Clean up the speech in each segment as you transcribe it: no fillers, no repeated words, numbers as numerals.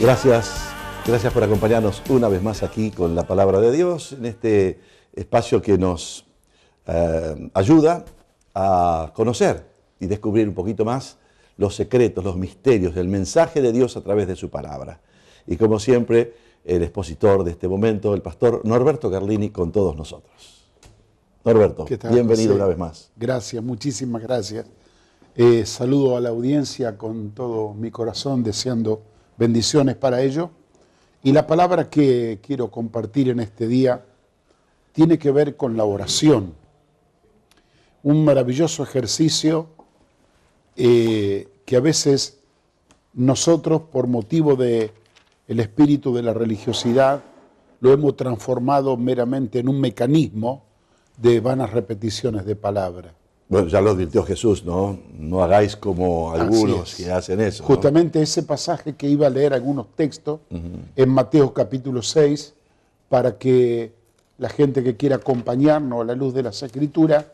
Gracias por acompañarnos una vez más aquí con la Palabra de Dios, en este espacio que nos ayuda a conocer y descubrir un poquito más los secretos, los misterios del mensaje de Dios a través de su palabra. Y como siempre, el expositor de este momento, el pastor Norberto Carlini, con todos nosotros. Norberto, bienvenido una vez más. Gracias, muchísimas gracias. Saludo a la audiencia con todo mi corazón, deseando bendiciones para ello. Y la palabra que quiero compartir en este día tiene que ver con la oración. Un maravilloso ejercicio que a veces nosotros, por motivo del espíritu de la religiosidad, lo hemos transformado meramente en un mecanismo de vanas repeticiones de palabras. Bueno, ya lo advirtió Jesús, ¿no? No hagáis como algunos que hacen eso. Justamente, ¿no? Ese pasaje que iba a leer algunos textos en Mateo capítulo 6, para que la gente que quiera acompañarnos a la luz de las Escrituras,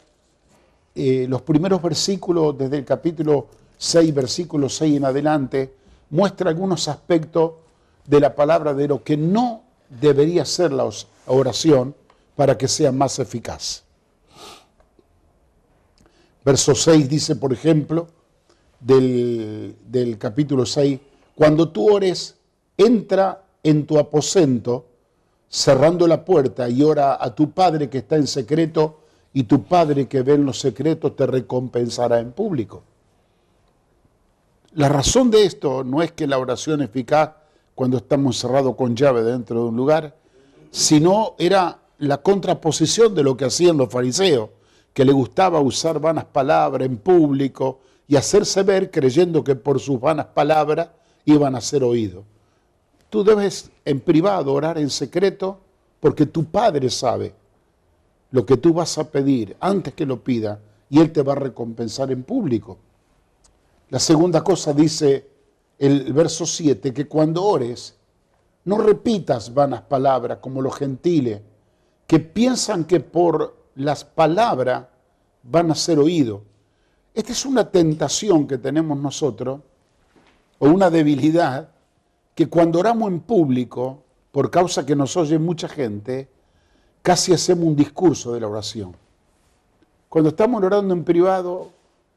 los primeros versículos, desde el capítulo 6, versículo 6 en adelante, muestra algunos aspectos de la palabra de lo que no debería ser la oración para que sea más eficaz. Verso 6 dice, por ejemplo, del capítulo 6, cuando tú ores, entra en tu aposento, cerrando la puerta, y ora a tu Padre que está en secreto, y tu Padre que ve en los secretos te recompensará en público. La razón de esto no es que la oración es eficaz cuando estamos encerrados con llave dentro de un lugar, sino era la contraposición de lo que hacían los fariseos, que le gustaba usar vanas palabras en público y hacerse ver creyendo que por sus vanas palabras iban a ser oídos. Tú debes en privado orar en secreto porque tu Padre sabe lo que tú vas a pedir antes que lo pida y Él te va a recompensar en público. La segunda cosa dice el verso 7, que cuando ores no repitas vanas palabras como los gentiles que piensan que por las palabras van a ser oídos. Esta es una tentación que tenemos nosotros, o una debilidad, que cuando oramos en público, por causa que nos oye mucha gente, casi hacemos un discurso de la oración. Cuando estamos orando en privado,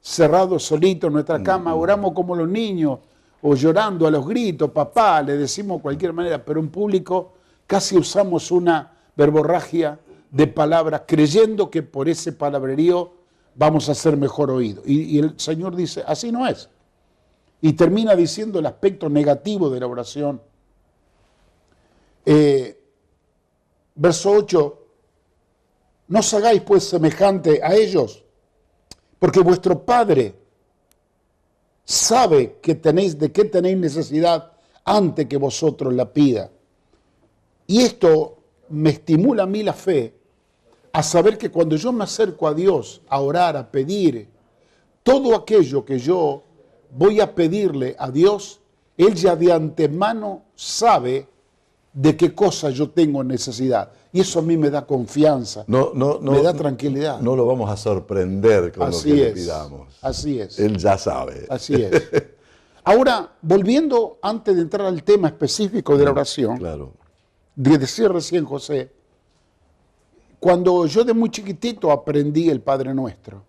cerrados, solitos en nuestra cama, oramos como los niños, o llorando a los gritos, papá, le decimos de cualquier manera, pero en público casi usamos una verborragia de palabras, creyendo que por ese palabrerío vamos a ser mejor oídos. Y el Señor dice, así no es. Y termina diciendo el aspecto negativo de la oración. Verso 8, no os hagáis pues semejante a ellos, porque vuestro Padre sabe que de qué tenéis necesidad antes que vosotros la pida. Y esto me estimula a mí la fe, a saber que cuando yo me acerco a Dios, a orar, a pedir, todo aquello que yo voy a pedirle a Dios, Él ya de antemano sabe de qué cosa yo tengo necesidad. Y eso a mí me da confianza, me da tranquilidad. No lo vamos a sorprender con lo que le pidamos. Así es. Él ya sabe. Así es. Ahora, volviendo, antes de entrar al tema específico de la oración, claro. Decía recién José, cuando yo de muy chiquitito aprendí el Padre Nuestro,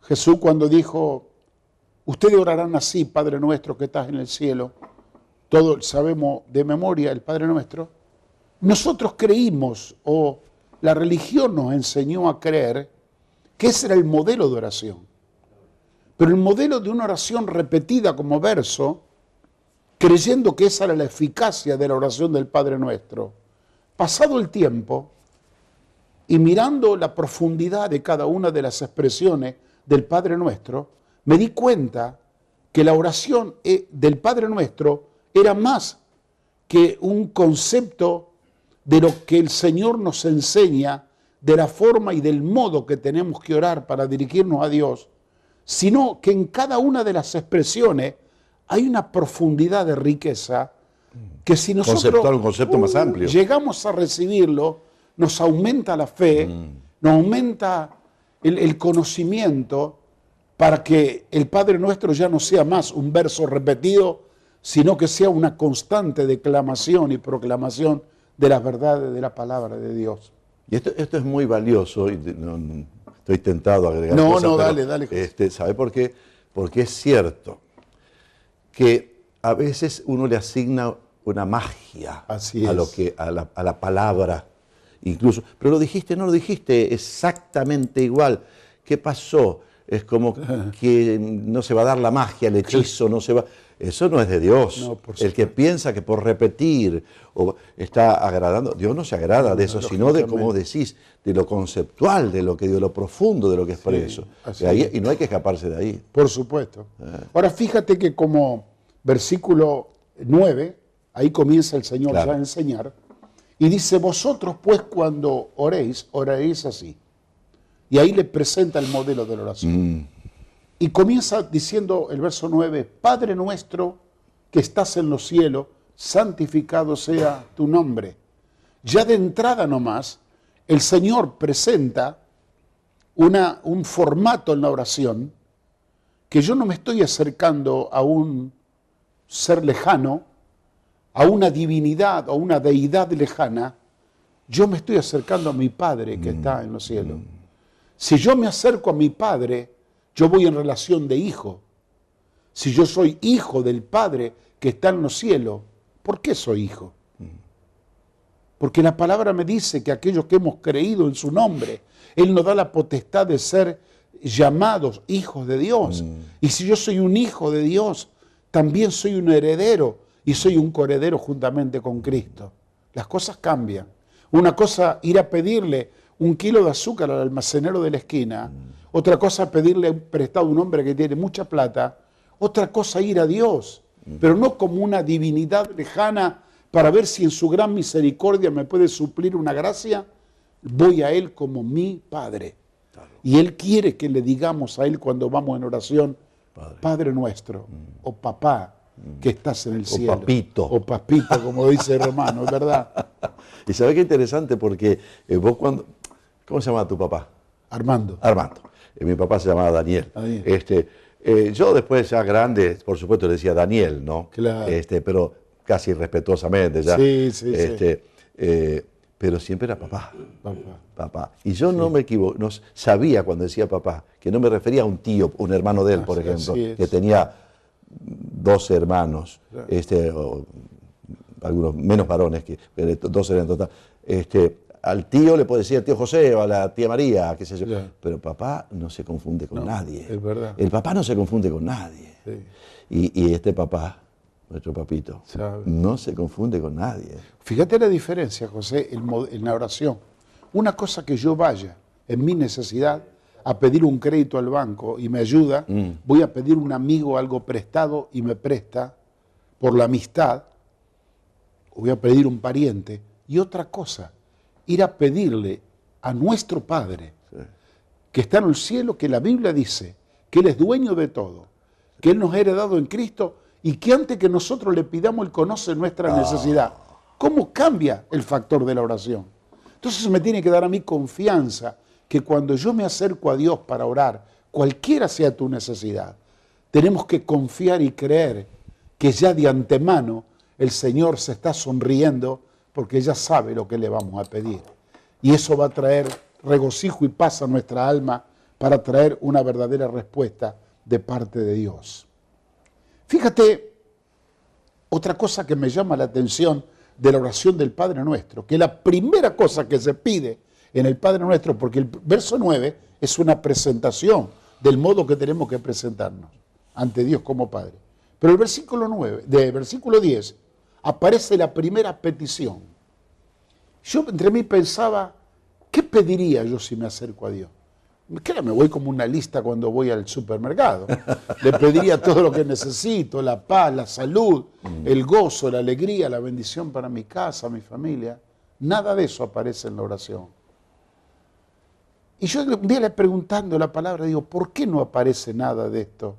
Jesús cuando dijo, ustedes orarán así, Padre Nuestro que estás en el cielo, todos sabemos de memoria el Padre Nuestro, nosotros creímos, o la religión nos enseñó a creer, que ese era el modelo de oración. Pero el modelo de una oración repetida como verso, creyendo que esa era la eficacia de la oración del Padre Nuestro. Pasado el tiempo, y mirando la profundidad de cada una de las expresiones del Padre Nuestro, me di cuenta que la oración del Padre Nuestro era más que un concepto de lo que el Señor nos enseña, de la forma y del modo que tenemos que orar para dirigirnos a Dios, sino que en cada una de las expresiones hay una profundidad de riqueza que si nosotros un concepto más amplio, llegamos a recibirlo, nos aumenta la fe, nos aumenta el conocimiento para que el Padre Nuestro ya no sea más un verso repetido, sino que sea una constante declamación y proclamación de las verdades de la palabra de Dios. Y esto es muy valioso, y no, estoy tentado a agregar No, cosas, no, pero, dale, José. ¿sabe por qué? Porque es cierto que a veces uno le asigna una magia Así a lo es. que, a la palabra, incluso. Pero lo dijiste, no lo dijiste exactamente igual. ¿Qué pasó? Es como que no se va a dar la magia, el hechizo, no se va. Eso no es de Dios. No, por El que supuesto. piensa que por repetir o está agradando, Dios no se agrada de eso, sino de, como lógicamente. decís, de lo conceptual, de lo que de lo profundo de lo que expreso. así De ahí, es. y no hay que escaparse de ahí. Por supuesto. Ahora fíjate que como versículo 9, ahí comienza el Señor Claro. ya a enseñar, y dice, vosotros pues cuando oréis, oraréis así. Y ahí le presenta el modelo de la oración. Y comienza diciendo el verso 9, Padre nuestro que estás en los cielos, santificado sea tu nombre. Ya de entrada nomás, el Señor presenta un formato en la oración que yo no me estoy acercando a un ser lejano, a una divinidad o una deidad lejana, yo me estoy acercando a mi Padre que está en los cielos. Si yo me acerco a mi Padre, yo voy en relación de hijo. Si yo soy hijo del Padre que está en los cielos, ¿por qué soy hijo? Porque la palabra me dice que aquellos que hemos creído en su nombre, Él nos da la potestad de ser llamados hijos de Dios. Y si yo soy un hijo de Dios, también soy un heredero y soy un coheredero juntamente con Cristo. Las cosas cambian. Una cosa, ir a pedirle 1 kilo de azúcar al almacenero de la esquina. Otra cosa, pedirle prestado a un hombre que tiene mucha plata. Otra cosa, ir a Dios. Pero no como una divinidad lejana para ver si en su gran misericordia me puede suplir una gracia. Voy a Él como mi Padre. Y Él quiere que le digamos a Él cuando vamos en oración, Padre nuestro, o papá, que estás en el cielo. Papito. O papito, como dice el hermano, es verdad. Y ¿sabes qué interesante? Porque vos cuando... ¿Cómo se llama tu papá? Armando. Armando. Mi papá se llamaba Daniel. Daniel. Yo después ya grande, por supuesto le decía Daniel, ¿no? Claro. Pero casi respetuosamente ya. Sí, sí, Pero siempre era papá. Papá. Papá. Y yo no me equivoco, no sabía cuando decía papá, que no me refería a un tío, un hermano de él, por ejemplo, así es. que tenía 12 hermanos, o algunos menos varones, que 12 en total. Al tío le puede decir al tío José o a la tía María, qué sé yo. Claro. Pero papá no se confunde con nadie. es verdad. El papá no se confunde con nadie. Sí. Y este papá, nuestro papito, Sabe. no se confunde con nadie. Fíjate la diferencia, José, en la oración. Una cosa que yo vaya en mi necesidad a pedir un crédito al banco y me ayuda, voy a pedir a un amigo algo prestado y me presta por la amistad, o voy a pedir a un pariente. Y otra cosa, ir a pedirle a nuestro Padre, que está en el cielo, que la Biblia dice que Él es dueño de todo, que Él nos ha heredado en Cristo y que antes que nosotros le pidamos, Él conoce nuestra necesidad. ¿Cómo cambia el factor de la oración? Entonces me tiene que dar a mí confianza que cuando yo me acerco a Dios para orar, cualquiera sea tu necesidad, tenemos que confiar y creer que ya de antemano el Señor se está sonriendo porque ya sabe lo que le vamos a pedir. Y eso va a traer regocijo y paz a nuestra alma para traer una verdadera respuesta de parte de Dios. Fíjate, otra cosa que me llama la atención de la oración del Padre Nuestro, que la primera cosa que se pide en el Padre Nuestro, porque el verso 9 es una presentación del modo que tenemos que presentarnos ante Dios como Padre. Pero el versículo 10, aparece la primera petición. Yo entre mí pensaba, ¿qué pediría yo si me acerco a Dios? Me voy como una lista cuando voy al supermercado. Le pediría todo lo que necesito, la paz, la salud, el gozo, la alegría, la bendición para mi casa, mi familia. Nada de eso aparece en la oración. Y yo un día le preguntando la palabra, digo, ¿por qué no aparece nada de esto?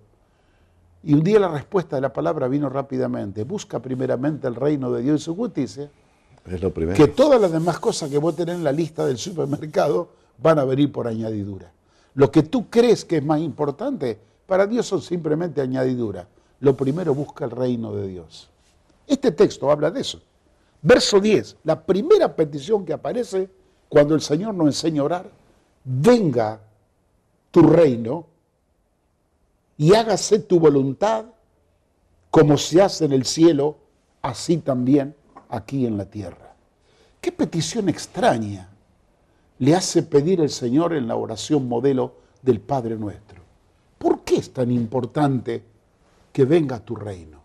Y un día la respuesta de la palabra vino rápidamente. Busca primeramente el reino de Dios y su justicia. Es lo primero. Que todas las demás cosas que vos tenés en la lista del supermercado van a venir por añadidura. Lo que tú crees que es más importante, para Dios son simplemente añadiduras. lo primero busca el reino de Dios. Este texto habla de eso. Verso 10, la primera petición que aparece cuando el Señor nos enseña a orar: venga tu reino y hágase tu voluntad, como se hace en el cielo, así también aquí en la tierra. ¿Qué petición extraña le hace pedir el Señor en la oración modelo del Padre Nuestro? ¿Por qué es tan importante que venga tu reino?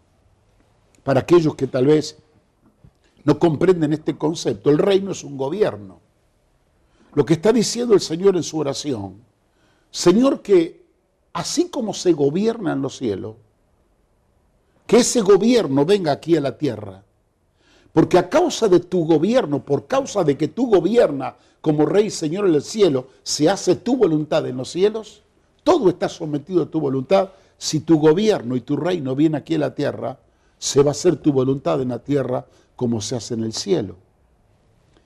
Para aquellos que tal vez no comprenden este concepto, el reino es un gobierno. Lo que está diciendo el Señor en su oración: Señor, que así como se gobierna en los cielos, que ese gobierno venga aquí a la tierra. Porque a causa de tu gobierno, por causa de que tú gobiernas como Rey y Señor en el cielo, se hace tu voluntad en los cielos. Todo está sometido a tu voluntad. Si tu gobierno y tu reino viene aquí a la tierra, se va a hacer tu voluntad en la tierra como se hace en el cielo.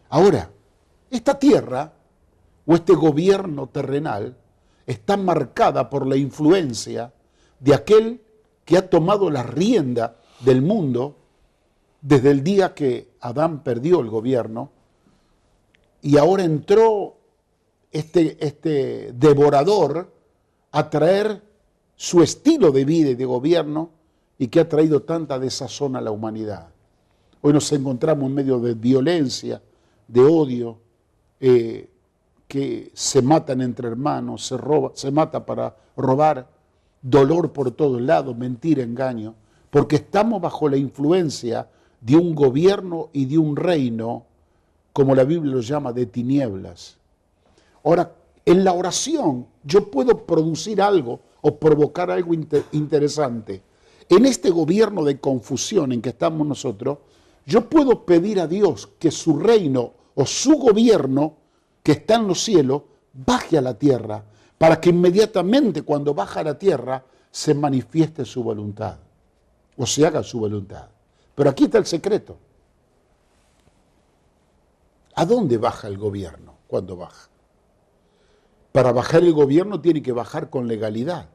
Ahora, esta tierra o este gobierno terrenal está marcada por la influencia de aquel que ha tomado la rienda del mundo desde el día que Adán perdió el gobierno, y ahora entró este devorador a traer su estilo de vida y de gobierno, y que ha traído tanta desazón a la humanidad. Hoy nos encontramos en medio de violencia, de odio, que se matan entre hermanos, se mata para robar, dolor por todos lados, mentira, engaño, porque estamos bajo la influencia de un gobierno y de un reino, como la Biblia lo llama, de tinieblas. Ahora, en la oración yo puedo producir algo o provocar algo interesante. En este gobierno de confusión en que estamos nosotros, yo puedo pedir a Dios que su reino o su gobierno que está en los cielos baje a la tierra, para que inmediatamente cuando baja a la tierra se manifieste su voluntad o se haga su voluntad. Pero aquí está el secreto. ¿A dónde baja el gobierno cuando baja? Para bajar el gobierno tiene que bajar con legalidad.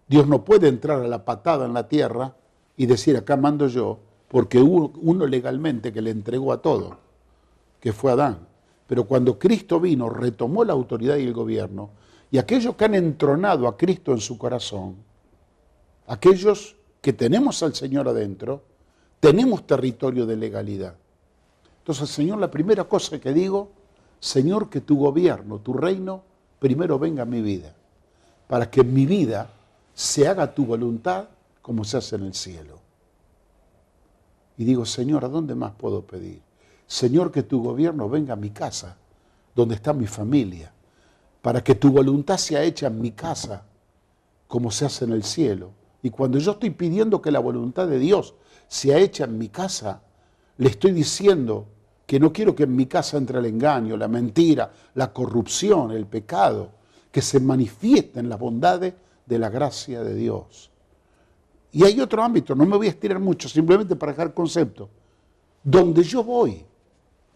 Dios no puede entrar a la patada en la tierra y decir acá mando yo, porque hubo uno legalmente que le entregó a todo, que fue Adán. Pero cuando Cristo vino, retomó la autoridad y el gobierno, y aquellos que han entronado a Cristo en su corazón, aquellos que tenemos al Señor adentro, tenemos territorio de legalidad. Entonces, Señor, la primera cosa que digo: Señor, que tu gobierno, tu reino, primero venga a mi vida, para que en mi vida se haga tu voluntad como se hace en el cielo. Y digo: Señor, ¿a dónde más puedo pedir? Señor, que tu gobierno venga a mi casa, donde está mi familia, para que tu voluntad sea hecha en mi casa, como se hace en el cielo. Y cuando yo estoy pidiendo que la voluntad de Dios sea hecha en mi casa, le estoy diciendo que no quiero que en mi casa entre el engaño, la mentira, la corrupción, el pecado, que se manifiesten las bondades de la gracia de Dios. Y hay otro ámbito, no me voy a estirar mucho, simplemente para dejar concepto. Donde yo voy,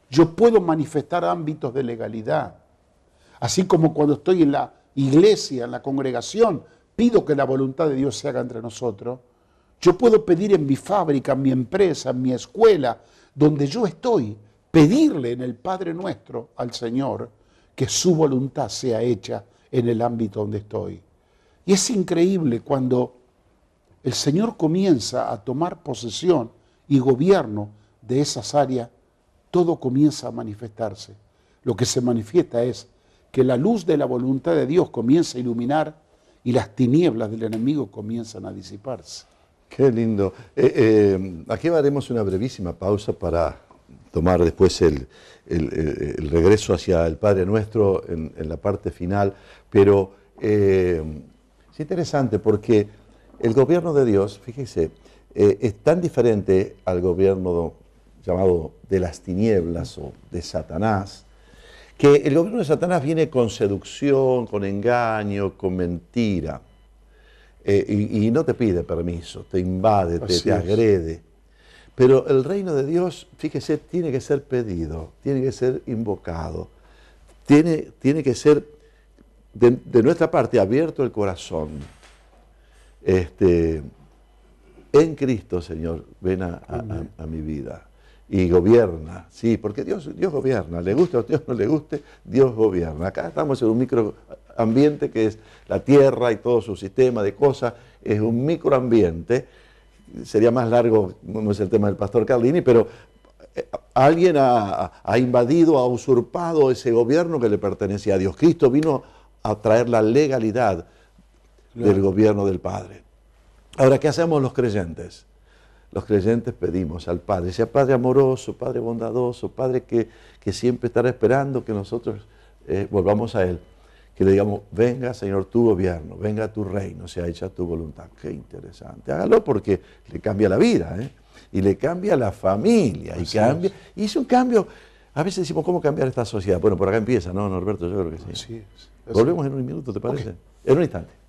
yo puedo manifestar ámbitos de legalidad. Así como cuando estoy en la iglesia, en la congregación, pido que la voluntad de Dios se haga entre nosotros. Yo puedo pedir en mi fábrica, en mi empresa, en mi escuela, donde yo estoy, pedirle en el Padre Nuestro al Señor que su voluntad sea hecha en el ámbito donde estoy. Y es increíble cuando el Señor comienza a tomar posesión y gobierno de esas áreas, todo comienza a manifestarse. Lo que se manifiesta es que la luz de la voluntad de Dios comienza a iluminar y las tinieblas del enemigo comienzan a disiparse. Qué lindo. Aquí haremos una brevísima pausa para tomar después el regreso hacia el Padre Nuestro en la parte final, pero es interesante porque el gobierno de Dios, fíjese, es tan diferente al gobierno llamado de las tinieblas o de Satanás, que el gobierno de Satanás viene con seducción, con engaño, con mentira. Y no te pide permiso, te invade, te agrede. Pero el reino de Dios, fíjese, tiene que ser pedido, tiene que ser invocado, tiene que ser de nuestra parte abierto el corazón. en Cristo, Señor, ven a mi vida. Y gobierna, sí, porque Dios gobierna, le guste o a Dios no le guste, Dios gobierna. Acá estamos en un microambiente que es la tierra y todo su sistema de cosas, es un microambiente. Sería más largo, no es el tema del pastor Carlini, pero alguien ha invadido, ha usurpado ese gobierno que le pertenecía a Dios. Cristo vino a traer la legalidad del gobierno del Padre. Ahora, ¿qué hacemos los creyentes? Los creyentes pedimos al Padre, sea Padre amoroso, Padre bondadoso, Padre que siempre estará esperando que nosotros volvamos a Él, que le digamos, venga Señor tu gobierno, venga tu reino, sea hecha tu voluntad. Qué interesante, hágalo porque le cambia la vida, y le cambia la familia, y es un cambio. A veces decimos, ¿cómo cambiar esta sociedad? Bueno, por acá empieza, ¿no, Norberto? Yo creo que sí. Así es. Volvemos en un minuto, ¿te parece? Okay. En un instante.